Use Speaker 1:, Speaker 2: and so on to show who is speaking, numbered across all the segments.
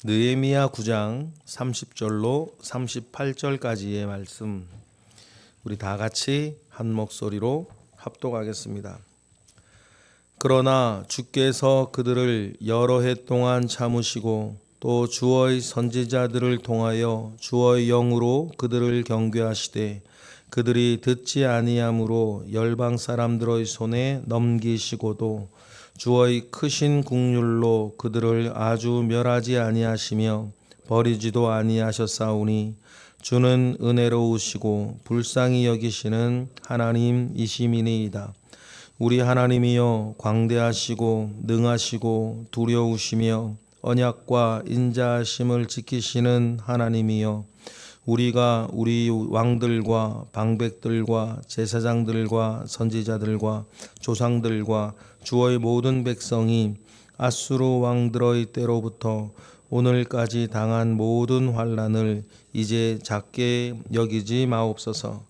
Speaker 1: 느헤미야 9장 30절로 38절까지의 말씀, 우리 다 같이 한 목소리로 합독하겠습니다. 그러나 주께서 그들을 여러 해 동안 참으시고 또 주의 선지자들을 통하여 주의 영으로 그들을 경계하시되 그들이 듣지 아니함으로 열방 사람들의 손에 넘기시고도 주의 크신 국률로 그들을 아주 멸하지 아니하시며 버리지도 아니하셨사오니 주는 은혜로우시고 불쌍히 여기시는 하나님이시미니이다. 우리 하나님이여 광대하시고 능하시고 두려우시며 언약과 인자하심을 지키시는 하나님이여 우리가 우리 왕들과 방백들과 제사장들과 선지자들과 조상들과 주의 모든 백성이 아수르 왕들의 때로부터 오늘까지 당한 모든 환난을 이제 작게 여기지 마옵소서.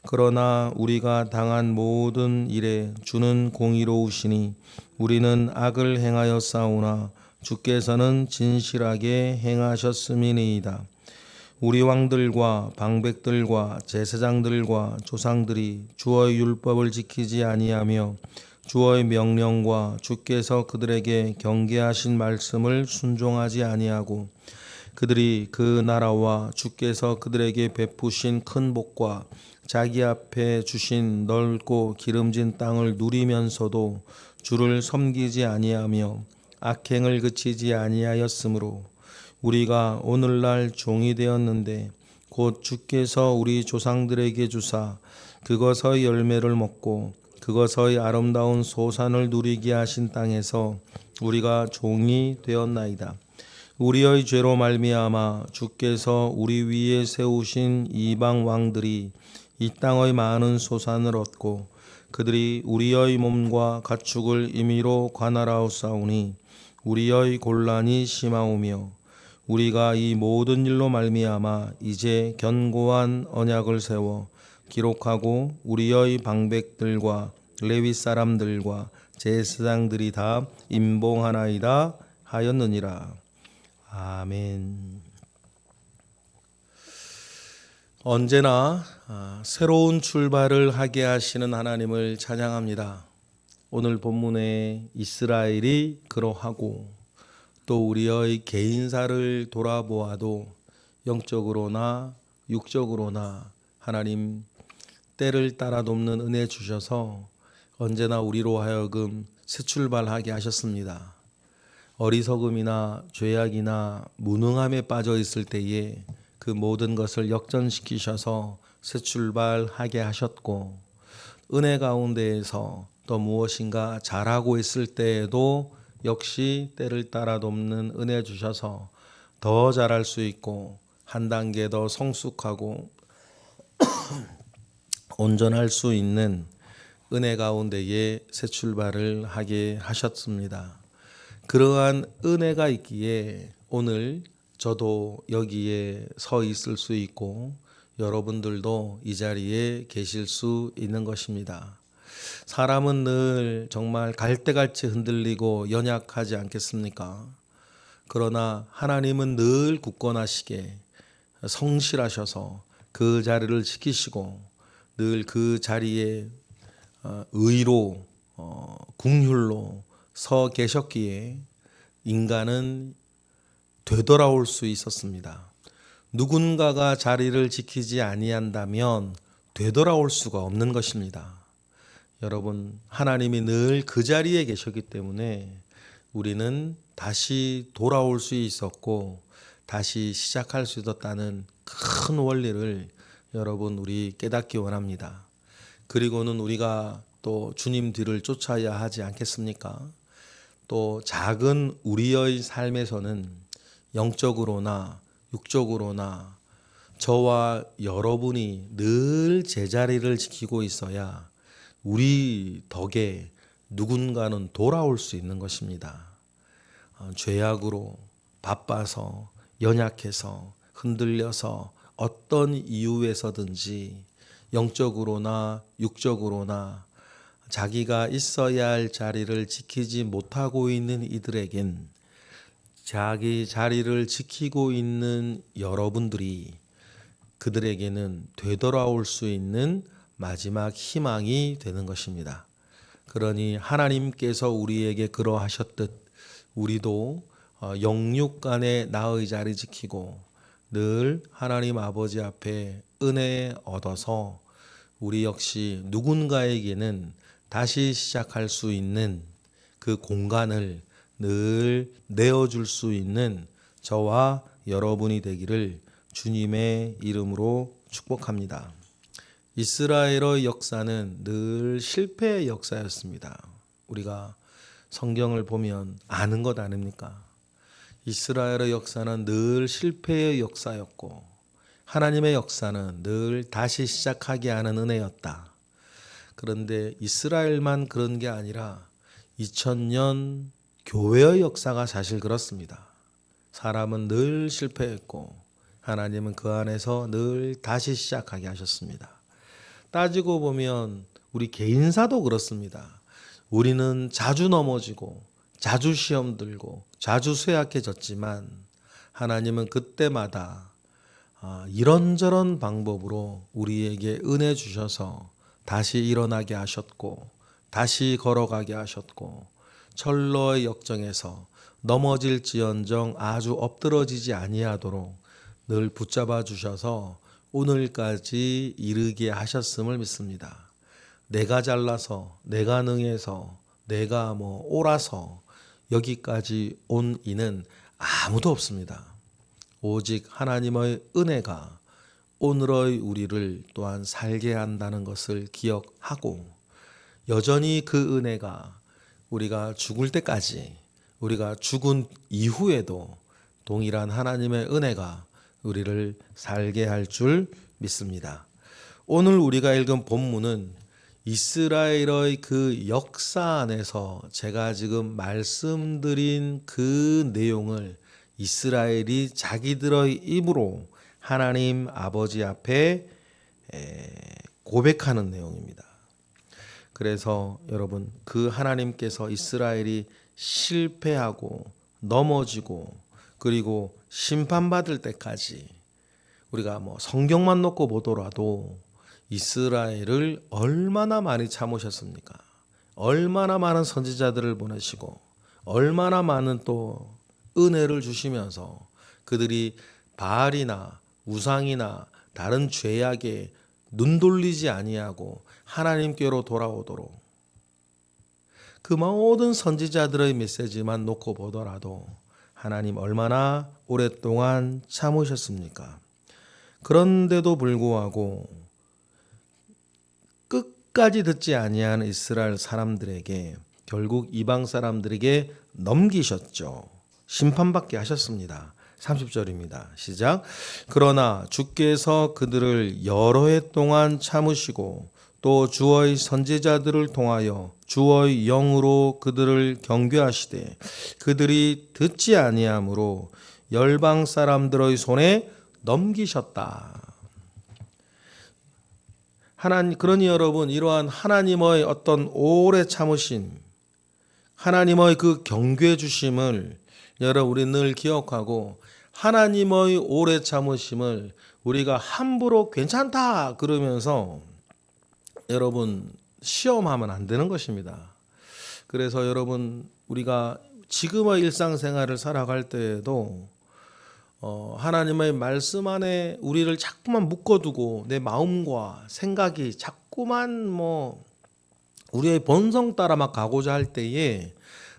Speaker 1: 그러나 우리가 당한 모든 일에 주는 공의로우시니 우리는 악을 행하였사오나 주께서는 진실하게 행하셨음이니이다. 우리 왕들과 방백들과 제사장들과 조상들이 주의 율법을 지키지 아니하며 주의 명령과 주께서 그들에게 경계하신 말씀을 순종하지 아니하고 그들이 그 나라와 주께서 그들에게 베푸신 큰 복과 자기 앞에 주신 넓고 기름진 땅을 누리면서도 주를 섬기지 아니하며 악행을 그치지 아니하였으므로 우리가 오늘날 종이 되었는데 곧 주께서 우리 조상들에게 주사 그것의 열매를 먹고 그것의 아름다운 소산을 누리게 하신 땅에서 우리가 종이 되었나이다. 우리의 죄로 말미암아 주께서 우리 위에 세우신 이방 왕들이 이 땅의 많은 소산을 얻고 그들이 우리의 몸과 가축을 임의로 관할하옵사오니 우리의 곤란이 심하오며 우리가 이 모든 일로 말미암아 이제 견고한 언약을 세워 기록하고 우리의 방백들과 레위 사람들과 제사장들이 다 임봉하나이다 하였느니라. 아멘. 언제나 새로운 출발을 하게 하시는 하나님을 찬양합니다. 오늘 본문에 이스라엘이 그러하고 또 우리의 개인사를 돌아보아도 영적으로나 육적으로나 하나님 때를 따라 돕는 은혜 주셔서 언제나 우리로 하여금 새 출발하게 하셨습니다. 어리석음이나 죄악이나 무능함에 빠져 있을 때에 그 모든 것을 역전시키셔서 새 출발하게 하셨고 은혜 가운데에서 또 무엇인가 잘하고 있을 때에도 역시 때를 따라 돕는 은혜 주셔서 더 잘할 수 있고 한 단계 더 성숙하고 온전할 수 있는 은혜 가운데에 새 출발을 하게 하셨습니다. 그러한 은혜가 있기에 오늘 저도 여기에 서 있을 수 있고 여러분들도 이 자리에 계실 수 있는 것입니다. 사람은 늘 정말 갈대같이 흔들리고 연약하지 않겠습니까? 그러나 하나님은 늘 굳건하시게 성실하셔서 그 자리를 지키시고 늘 그 자리에 의로 긍휼로 서 계셨기에 인간은 되돌아올 수 있었습니다. 누군가가 자리를 지키지 아니한다면 되돌아올 수가 없는 것입니다. 여러분, 하나님이 늘 그 자리에 계셨기 때문에 우리는 다시 돌아올 수 있었고 다시 시작할 수 있었다는 큰 원리를 여러분 우리 깨닫기 원합니다. 그리고는 우리가 또 주님 뒤를 쫓아야 하지 않겠습니까? 또 작은 우리의 삶에서는 영적으로나 육적으로나 저와 여러분이 늘 제자리를 지키고 있어야 우리 덕에 누군가는 돌아올 수 있는 것입니다. 죄악으로 바빠서 연약해서 흔들려서 어떤 이유에서든지 영적으로나 육적으로나 자기가 있어야 할 자리를 지키지 못하고 있는 이들에겐 자기 자리를 지키고 있는 여러분들이 그들에게는 되돌아올 수 있는 마지막 희망이 되는 것입니다. 그러니 하나님께서 우리에게 그러하셨듯 우리도 영육간의 나의 자리 지키고 늘 하나님 아버지 앞에 은혜 얻어서 우리 역시 누군가에게는 다시 시작할 수 있는 그 공간을 늘 내어줄 수 있는 저와 여러분이 되기를 주님의 이름으로 축복합니다. 이스라엘의 역사는 늘 실패의 역사였습니다. 우리가 성경을 보면 아는 것 아닙니까? 이스라엘의 역사는 늘 실패의 역사였고 하나님의 역사는 늘 다시 시작하게 하는 은혜였다. 그런데 이스라엘만 그런 게 아니라 2000년 교회의 역사가 사실 그렇습니다. 사람은 늘 실패했고 하나님은 그 안에서 늘 다시 시작하게 하셨습니다. 따지고 보면 우리 개인사도 그렇습니다. 우리는 자주 넘어지고 자주 시험 들고 자주 쇠약해졌지만 하나님은 그때마다 이런저런 방법으로 우리에게 은혜 주셔서 다시 일어나게 하셨고 다시 걸어가게 하셨고 철로의 역정에서 넘어질지언정 아주 엎드러지지 아니하도록 늘 붙잡아 주셔서 오늘까지 이르게 하셨음을 믿습니다. 내가 잘나서 내가 능해서 내가 옳아서 여기까지 온 이는 아무도 없습니다. 오직 하나님의 은혜가 오늘의 우리를 또한 살게 한다는 것을 기억하고 여전히 그 은혜가 우리가 죽을 때까지 우리가 죽은 이후에도 동일한 하나님의 은혜가 우리를 살게 할 줄 믿습니다. 오늘 우리가 읽은 본문은 이스라엘의 그 역사 안에서 제가 지금 말씀드린 그 내용을 이스라엘이 자기들의 입으로 하나님 아버지 앞에 고백하는 내용입니다. 그래서 여러분 그 하나님께서 이스라엘이 실패하고 넘어지고 그리고 심판받을 때까지 우리가 성경만 놓고 보더라도 이스라엘을 얼마나 많이 참으셨습니까? 얼마나 많은 선지자들을 보내시고 얼마나 많은 또 은혜를 주시면서 그들이 바알이나 우상이나 다른 죄악에 눈 돌리지 아니하고 하나님께로 돌아오도록 그 모든 선지자들의 메시지만 놓고 보더라도 하나님 얼마나 오랫동안 참으셨습니까? 그런데도 불구하고 끝까지 듣지 아니한 이스라엘 사람들에게 결국 이방 사람들에게 넘기셨죠. 심판받게 하셨습니다. 30절입니다. 시작. 그러나 주께서 그들을 여러 해 동안 참으시고 또 주의 선지자들을 통하여 주의 영으로 그들을 경계하시되 그들이 듣지 아니하므로 열방 사람들의 손에 넘기셨다. 그러니 여러분 이러한 하나님의 어떤 오래 참으심 하나님의 그 경계 주심을 여러분 우리 늘 기억하고 하나님의 오래 참으심을 우리가 함부로 괜찮다 그러면서 여러분 시험하면 안 되는 것입니다. 그래서 여러분 우리가 지금의 일상생활을 살아갈 때에도 하나님의 말씀 안에 우리를 자꾸만 묶어두고 내 마음과 생각이 자꾸만 우리의 본성 따라 막 가고자 할 때에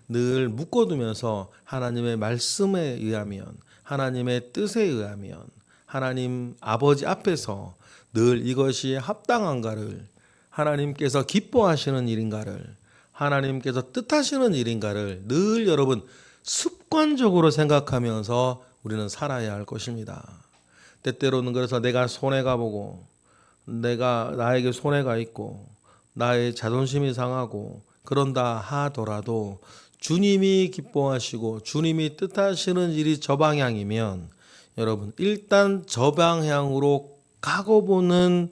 Speaker 1: 늘 묶어두면서 하나님의 말씀에 의하면 하나님의 뜻에 의하면 하나님 아버지 앞에서 늘 이것이 합당한가를 하나님께서 기뻐하시는 일인가를 하나님께서 뜻하시는 일인가를 늘 여러분 습관적으로 생각하면서 우리는 살아야 할 것입니다. 때때로는 그래서 내가 손해가 보고 나에게 손해가 있고 나의 자존심이 상하고 그런다 하더라도 주님이 기뻐하시고 주님이 뜻하시는 일이 저 방향이면 여러분 일단 저 방향으로 가고 보는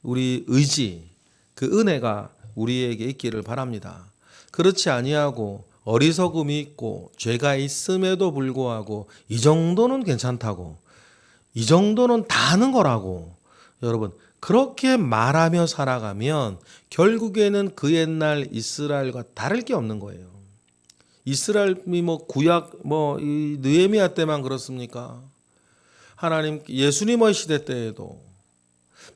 Speaker 1: 우리 의지 그 은혜가 우리에게 있기를 바랍니다. 그렇지 아니하고 어리석음이 있고 죄가 있음에도 불구하고 이 정도는 괜찮다고, 이 정도는 다 하는 거라고, 여러분 그렇게 말하며 살아가면 결국에는 그 옛날 이스라엘과 다를 게 없는 거예요. 이스라엘이 뭐 구약 이 느헤미야 때만 그렇습니까? 하나님 예수님의 시대 때에도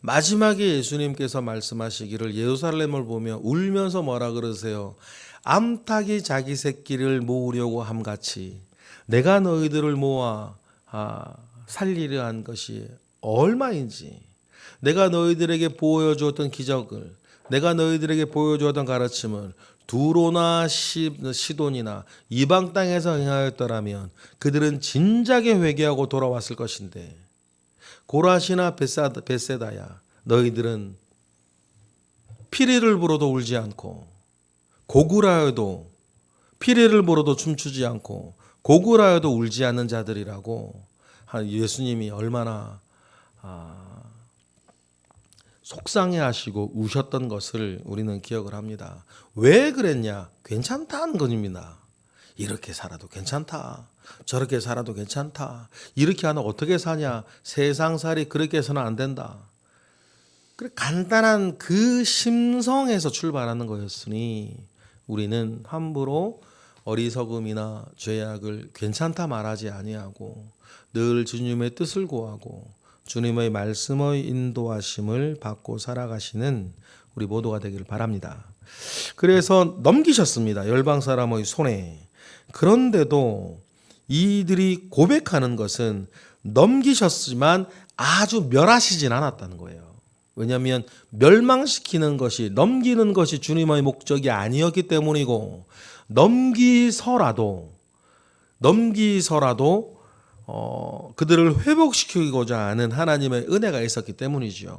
Speaker 1: 마지막에 예수님께서 말씀하시기를 예루살렘을 보며 울면서 뭐라 그러세요? 암탉이 자기 새끼를 모으려고 함같이 내가 너희들을 모아 살리려 한 것이 얼마인지, 내가 너희들에게 보여주었던 기적을, 내가 너희들에게 보여주었던 가르침을 두로나 시돈이나 이방 땅에서 행하였더라면 그들은 진작에 회개하고 돌아왔을 것인데, 고라시나 벳세다야 너희들은 피리를 불어도 울지 않고 고구라여도 피리를 불어도 춤추지 않고 고구라여도 울지 않는 자들이라고 예수님이 얼마나 속상해하시고 우셨던 것을 우리는 기억을 합니다. 왜 그랬냐? 괜찮다는 것입니다. 이렇게 살아도 괜찮다, 저렇게 살아도 괜찮다, 이렇게 하면 어떻게 사냐, 세상살이 그렇게 해서는 안 된다. 그래 간단한 그 심성에서 출발하는 거였으니 우리는 함부로 어리석음이나 죄악을 괜찮다 말하지 아니하고 늘 주님의 뜻을 구하고 주님의 말씀의 인도하심을 받고 살아가시는 우리 모두가 되기를 바랍니다. 그래서 넘기셨습니다. 열방 사람의 손에. 그런데도 이들이 고백하는 것은 넘기셨지만 아주 멸하시진 않았다는 거예요. 왜냐하면 멸망시키는 것이, 넘기는 것이 주님의 목적이 아니었기 때문이고, 넘기서라도 그들을 회복시키고자 하는 하나님의 은혜가 있었기 때문이죠.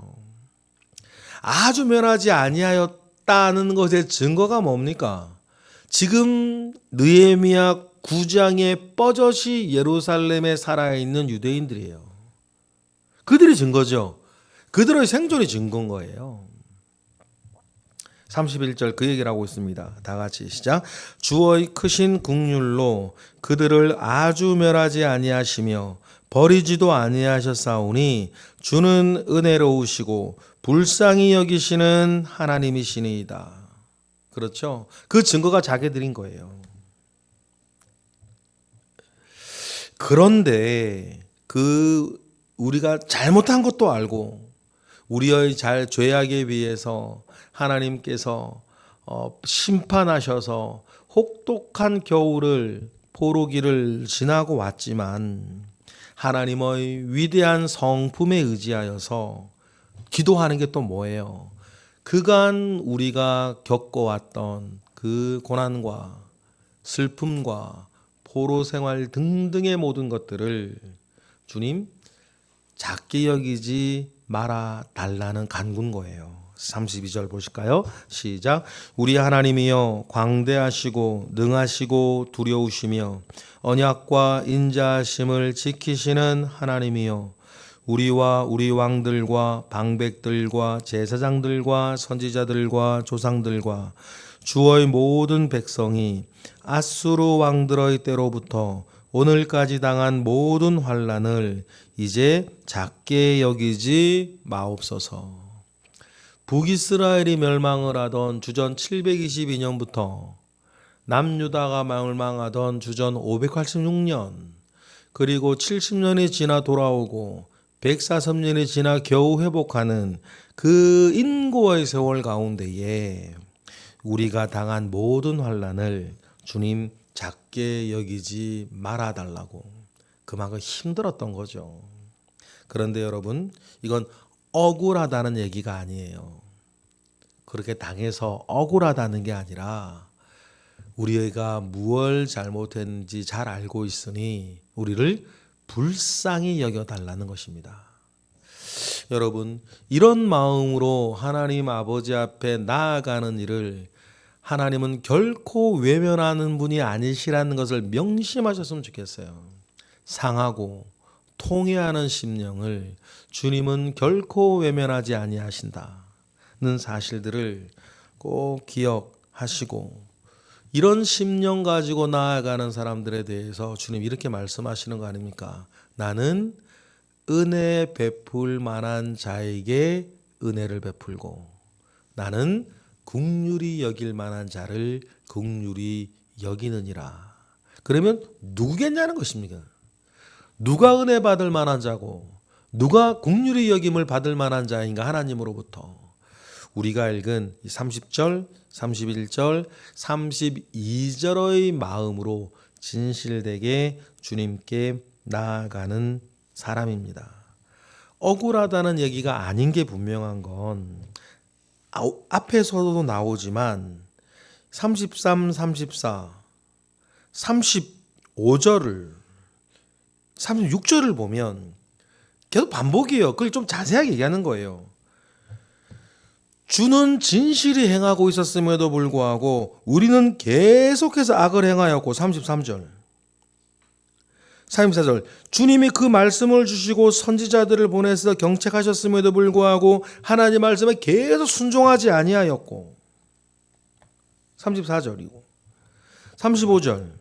Speaker 1: 아주 멸하지 아니하였다는 것의 증거가 뭡니까? 지금 느헤미야 9장에 뻐젓이 예루살렘에 살아있는 유대인들이에요. 그들이 증거죠. 그들의 생존이 증거인 거예요. 31절 그 얘기를 하고 있습니다. 다 같이 시작. 주의 크신 긍휼로 그들을 아주 멸하지 아니하시며 버리지도 아니하셨사오니 주는 은혜로우시고 불쌍히 여기시는 하나님이시니이다. 그렇죠? 그 증거가 자기들인 거예요. 그런데 우리가 잘못한 것도 알고 우리의 죄악에 비해서 하나님께서 심판하셔서 혹독한 겨울을 포로기를 지나고 왔지만 하나님의 위대한 성품에 의지하여서 기도하는 게 또 뭐예요? 그간 우리가 겪어왔던 그 고난과 슬픔과 포로 생활 등등의 모든 것들을 주님 작게 여기지 말아 달라는 간구인 거예요. 32절 보실까요? 시작. 우리 하나님이여 광대하시고 능하시고 두려우시며 언약과 인자하심을 지키시는 하나님이여 우리와 우리 왕들과 방백들과 제사장들과 선지자들과 조상들과 주의 모든 백성이 아수르 왕들의 때로부터 오늘까지 당한 모든 환난을 이제 작게 여기지 마옵소서. 북이스라엘이 멸망을 하던 주전 722년부터 남유다가 멸망하던 주전 586년, 그리고 70년이 지나 돌아오고 140년이 지나 겨우 회복하는 그 인고의 세월 가운데에 우리가 당한 모든 환난을 주님 작게 여기지 말아달라고 그만큼 힘들었던 거죠. 그런데 여러분, 이건 억울하다는 얘기가 아니에요. 그렇게 당해서 억울하다는 게 아니라 우리가 무엇을 잘못했는지 잘 알고 있으니 우리를 불쌍히 여겨달라는 것입니다. 여러분, 이런 마음으로 하나님 아버지 앞에 나아가는 일을 하나님은 결코 외면하는 분이 아니시라는 것을 명심하셨으면 좋겠어요. 상하고 통회하는 심령을 주님은 결코 외면하지 아니하신다는 사실들을 꼭 기억하시고 이런 심령 가지고 나아가는 사람들에 대해서 주님 이렇게 말씀하시는 거 아닙니까? 나는 은혜 베풀 만한 자에게 은혜를 베풀고 나는 긍휼히 여길 만한 자를 긍휼히 여기느니라. 그러면 누구겠냐는 것입니까? 누가 은혜 받을 만한 자고 누가 긍휼히 여김을 받을 만한 자인가? 하나님으로부터. 우리가 읽은 30절, 31절, 32절의 마음으로 진실되게 주님께 나아가는 사람입니다. 억울하다는 얘기가 아닌 게 분명한 건 앞에서도 나오지만 33, 34, 35절을 36절을 보면 계속 반복이에요. 그걸 좀 자세하게 얘기하는 거예요. 주는 진실이 행하고 있었음에도 불구하고 우리는 계속해서 악을 행하였고 33절 34절 주님이 그 말씀을 주시고 선지자들을 보내서 경책하셨음에도 불구하고 하나님 말씀에 계속 순종하지 아니하였고 34절이고 35절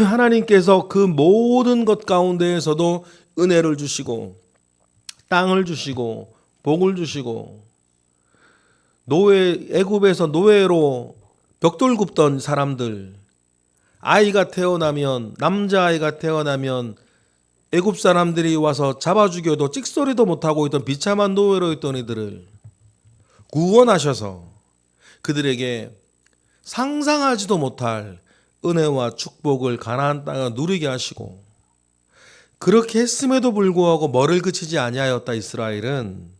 Speaker 1: 하나님께서 그 모든 것 가운데에서도 은혜를 주시고 땅을 주시고 복을 주시고 애굽에서 노예로 벽돌 굽던 사람들 아이가 태어나면 남자아이가 태어나면 애굽 사람들이 와서 잡아 죽여도 찍소리도 못하고 있던 비참한 노예로 있던 이들을 구원하셔서 그들에게 상상하지도 못할 은혜와 축복을 가나안 땅에 누리게 하시고 그렇게 했음에도 불구하고 머리를 그치지 아니하였다. 이스라엘은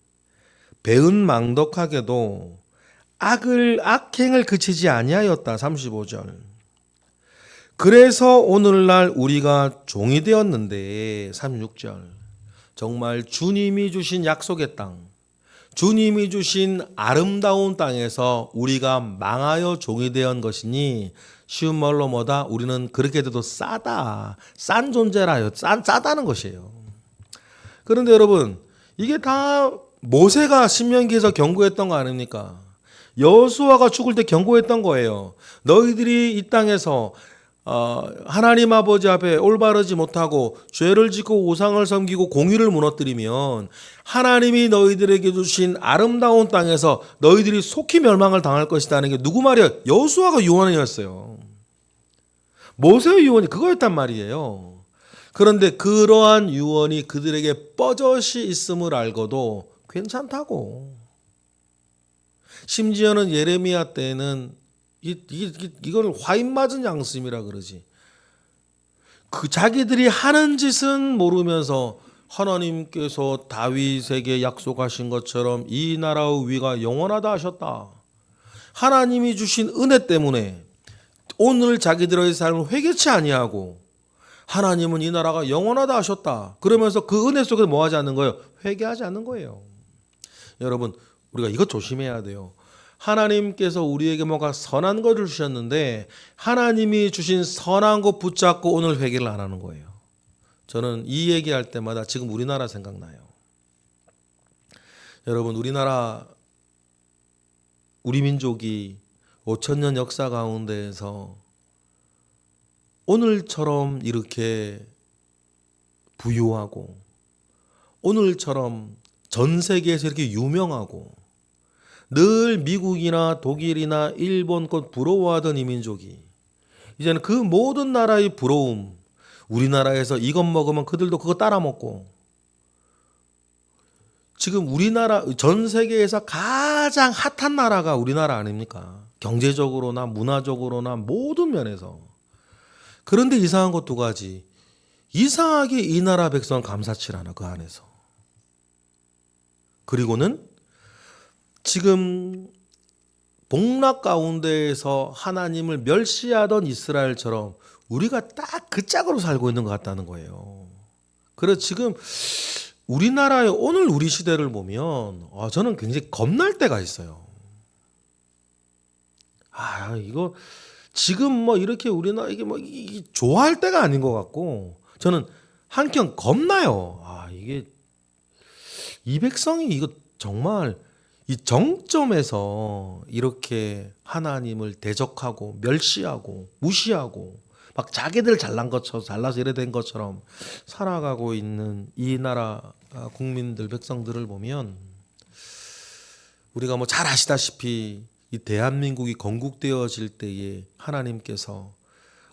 Speaker 1: 배은망덕하게도 악행을 그치지 아니하였다. 35절. 그래서 오늘날 우리가 종이 되었는데 36절. 정말 주님이 주신 약속의 땅, 주님이 주신 아름다운 땅에서 우리가 망하여 종이 되었 것이니 쉬운 말로 뭐다? 우리는 그렇게 돼도 싸다. 싼 존재라요. 싸다는 것이에요. 그런데 여러분, 이게 다 모세가 신명기에서 경고했던 거 아닙니까? 여호수아가 죽을 때 경고했던 거예요. 너희들이 이 땅에서 하나님 아버지 앞에 올바르지 못하고 죄를 짓고 우상을 섬기고 공의를 무너뜨리면 하나님이 너희들에게 주신 아름다운 땅에서 너희들이 속히 멸망을 당할 것이라는 게 누구 말이야? 여호수아가 유언이었어요. 모세의 유언이 그거였단 말이에요. 그런데 그러한 유언이 그들에게 뻐젓이 있음을 알고도 괜찮다고. 심지어는 예레미야 때는 이걸 화인 맞은 양심이라 그러지. 그 자기들이 하는 짓은 모르면서 하나님께서 다윗에게 약속하신 것처럼 이 나라의 위가 영원하다 하셨다. 하나님이 주신 은혜 때문에 오늘 자기들의 삶을 회개치 아니하고 하나님은 이 나라가 영원하다 하셨다. 그러면서 그 은혜 속에서 뭐 하지 않는 거예요? 회개하지 않는 거예요. 여러분, 우리가 이것 조심해야 돼요. 하나님께서 우리에게 뭔가 선한 것을 주셨는데 하나님이 주신 선한 것 붙잡고 오늘 회개를 안 하는 거예요. 저는 이 얘기할 때마다 지금 우리나라 생각나요. 여러분, 우리 민족이 5,000년 역사 가운데에서 오늘처럼 이렇게 부유하고 오늘처럼 전 세계에서 이렇게 유명하고 늘 미국이나 독일이나 일본 것 부러워하던 이 민족이 이제는 그 모든 나라의 부러움, 우리나라에서 이것 먹으면 그들도 그거 따라 먹고 지금 우리나라 전 세계에서 가장 핫한 나라가 우리나라 아닙니까? 경제적으로나 문화적으로나 모든 면에서. 그런데 이상한 것 두 가지. 이상하게 이 나라 백성은 감사치 않아 그 안에서. 그리고는 지금 복락 가운데에서 하나님을 멸시하던 이스라엘처럼 우리가 딱 그 짝으로 살고 있는 것 같다는 거예요. 그래서 지금 우리나라의 오늘 우리 시대를 보면 저는 굉장히 겁날 때가 있어요. 이거 지금 뭐 이렇게 우리나라 이게 좋아할 때가 아닌 것 같고 저는 한켠 겁나요. 이게 이 백성이 이거 정말 이 정점에서 이렇게 하나님을 대적하고 멸시하고 무시하고 막 자기들 잘난 것처럼 잘나서 이래 된 것처럼 살아가고 있는 이 나라 국민들 백성들을 보면 우리가 뭐 잘 아시다시피 이 대한민국이 건국되어질 때에 하나님께서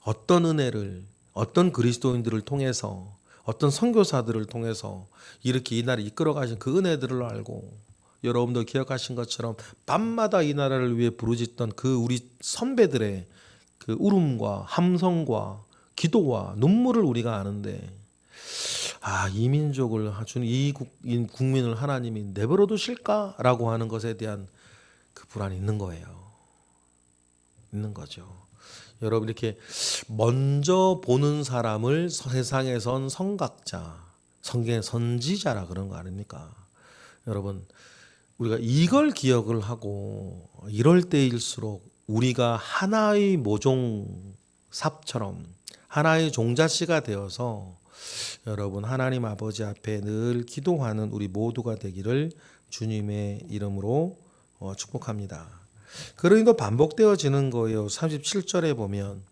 Speaker 1: 어떤 은혜를 어떤 그리스도인들을 통해서 어떤 선교사들을 통해서 이렇게 이 나라를 이끌어 가신 그 은혜들을 알고 여러분도 기억하신 것처럼 밤마다 이 나라를 위해 부르짖던 그 우리 선배들의 그 울음과 함성과 기도와 눈물을 우리가 아는데 이 민족을 주는 이 국민을 하나님이 내버려 두실까라고 하는 것에 대한 그 불안이 있는 거예요. 있는 거죠. 여러분 이렇게 먼저 보는 사람을 세상에선 선각자, 성경의 선지자라 그런 거 아닙니까? 여러분 우리가 이걸 기억을 하고 이럴 때일수록 우리가 하나의 모종삽처럼 하나의 종자씨가 되어서 여러분 하나님 아버지 앞에 늘 기도하는 우리 모두가 되기를 주님의 이름으로 축복합니다. 그러니까 반복되어지는 거예요. 37절에 보면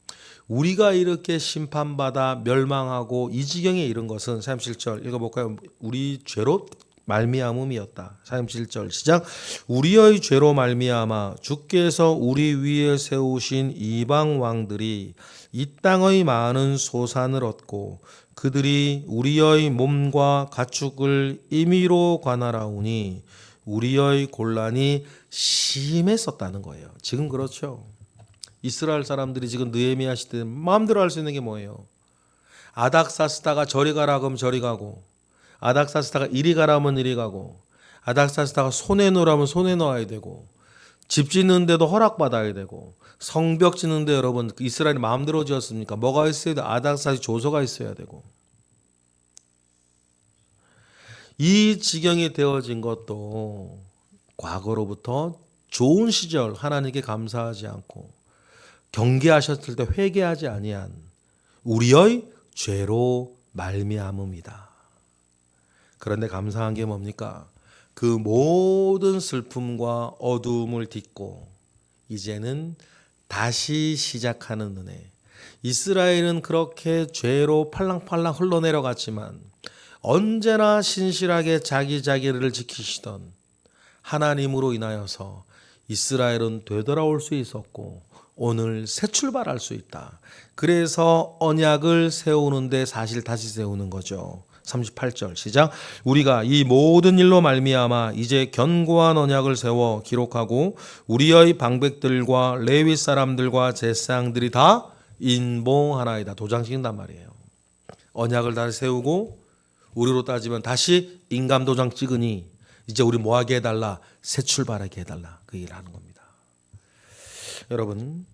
Speaker 1: 우리가 이렇게 심판받아 멸망하고 이 지경에 이른 것은 37절 읽어볼까요? 우리 죄로 말미암음이었다. 37절 시작. 우리의 죄로 말미암아 주께서 우리 위에 세우신 이방 왕들이 이 땅의 많은 소산을 얻고 그들이 우리의 몸과 가축을 임의로 관할하오니 우리의 곤란이 심했었다는 거예요. 지금 그렇죠. 이스라엘 사람들이 지금 느헤미야 시대 마음대로 할 수 있는 게 뭐예요? 아닥사스다가 저리 가라 그러면 저리 가고 아닥사스다가 이리 가라면 이리 가고 아닥사스다가 손에 놓으라면 손에 놓아야 되고 집 짓는데도 허락받아야 되고 성벽 짓는데 여러분 이스라엘이 마음대로 지었습니까? 뭐가 있어야 돼? 아닥사스 조서가 있어야 되고 이 지경이 되어진 것도 과거로부터 좋은 시절 하나님께 감사하지 않고 경계하셨을 때 회개하지 아니한 우리의 죄로 말미암음이다. 그런데 감사한 게 뭡니까? 그 모든 슬픔과 어두움을 딛고 이제는 다시 시작하는 은혜. 이스라엘은 그렇게 죄로 팔랑팔랑 흘러내려갔지만 언제나 신실하게 자기를 지키시던 하나님으로 인하여서 이스라엘은 되돌아올 수 있었고 오늘 새 출발할 수 있다. 그래서 언약을 세우는데 사실 다시 세우는 거죠. 38절 시작. 우리가 이 모든 일로 말미암아 이제 견고한 언약을 세워 기록하고 우리의 방백들과 레위 사람들과 제사장들이 다 인봉하나이다. 도장 찍는단 말이에요. 언약을 다시 세우고 우리로 따지면 다시 인감 도장 찍으니 이제 우리 뭐 하게 해달라? 새 출발하게 해달라. 그 일을 하는 겁니다. 여러분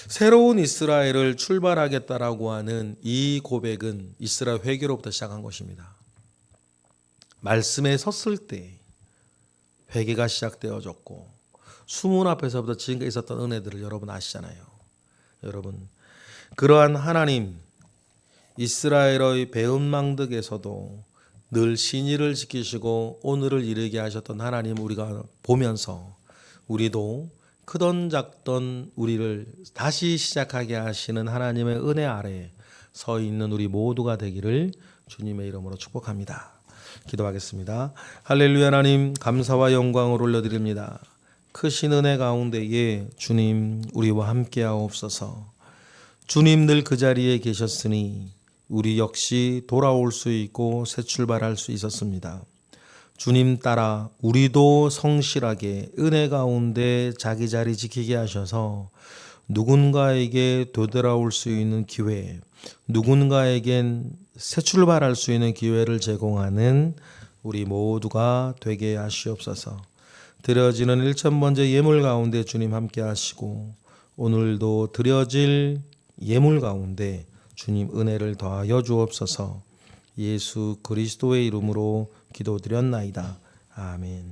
Speaker 1: 새로운 이스라엘을 출발하겠다라고 하는 이 고백은 이스라엘 회개로부터 시작한 것입니다. 말씀에 섰을 때 회개가 시작되어졌고 수문 앞에서부터 지금까지 있었던 은혜들을 여러분 아시잖아요. 여러분 그러한 하나님 이스라엘의 배은망덕에서도 늘 신의를 지키시고 오늘을 이르게 하셨던 하나님 우리가 보면서 우리도 크던 작던 우리를 다시 시작하게 하시는 하나님의 은혜 아래 서 있는 우리 모두가 되기를 주님의 이름으로 축복합니다. 기도하겠습니다. 할렐루야. 하나님 감사와 영광을 올려드립니다. 크신 은혜 가운데에 주님 우리와 함께하옵소서. 주님 늘 그 자리에 계셨으니 우리 역시 돌아올 수 있고 새 출발할 수 있었습니다. 주님 따라 우리도 성실하게 은혜 가운데 자기 자리 지키게 하셔서 누군가에게 되돌아올 수 있는 기회, 누군가에겐 새 출발할 수 있는 기회를 제공하는 우리 모두가 되게 하시옵소서. 드려지는 1,000번째 예물 가운데 주님 함께 하시고 오늘도 드려질 예물 가운데 주님 은혜를 더하여 주옵소서. 예수 그리스도의 이름으로 기도드렸나이다. 아멘.